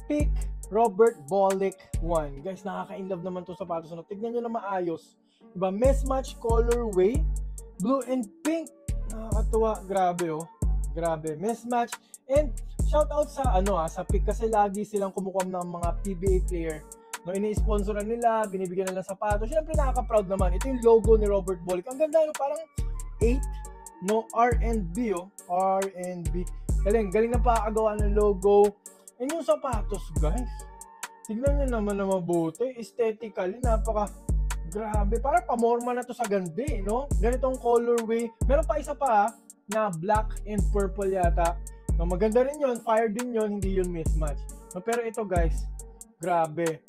Pick Robert Bolick 1. Guys, nakaka-inlove naman to sapatos. Tignan nyo na maayos. Diba? Mismatch colorway. Blue and pink. Nakakatuwa. Grabe oh. Grabe. Mismatch. And shout out sa sa Pick kasi lagi silang kumukuha ng mga PBA player. No, ini-sponsoran nila, binibigyan nila sapatos. Syempre nakaka-proud naman. Ito yung logo ni Robert Bolick. Ang ganda parang 8 no R&B oh. R&B. Galing na pakagawa ng logo. And yung sapatos, guys. Tignan nyo naman na mabuti. Aesthetically, grabe. Parang pamorma na to sa gandi, no? Ganitong colorway. Meron pa isa pa na black and purple yata. No, maganda rin yun. Fire din yun. Hindi yun mismatch. No, pero ito, guys. Grabe.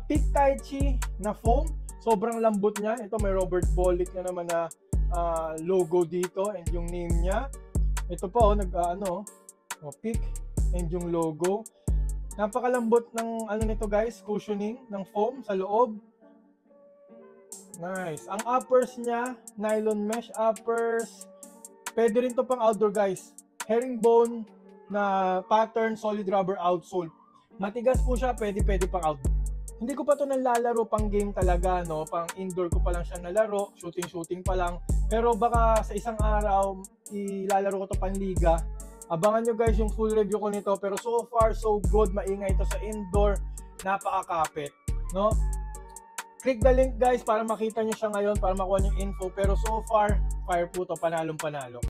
Pick Tai Chi na foam. Sobrang lambot niya. Ito may Robert Bolick na naman na logo dito and yung name niya. Ito pa pick and yung logo. Napakalambot ng nito guys, cushioning ng foam sa loob. Nice. Ang uppers niya, nylon mesh uppers. Pwede rin to pang outdoor guys. Herringbone na pattern, solid rubber outsole. Matigas po siya, pwede pang outdoor. Hindi ko pa to nalalaro pang game talaga, no? Pang indoor ko pa lang siya nalaro, shooting pa lang. Pero baka sa isang araw, ilalaro ko to pang liga. Abangan nyo guys yung full review ko nito. Pero so far, so good. Maingay ito sa indoor. Napakakapit, no? Click the link guys para makita nyo siya ngayon, para makuha nyo info. Pero so far, fire po to, panalong panalo.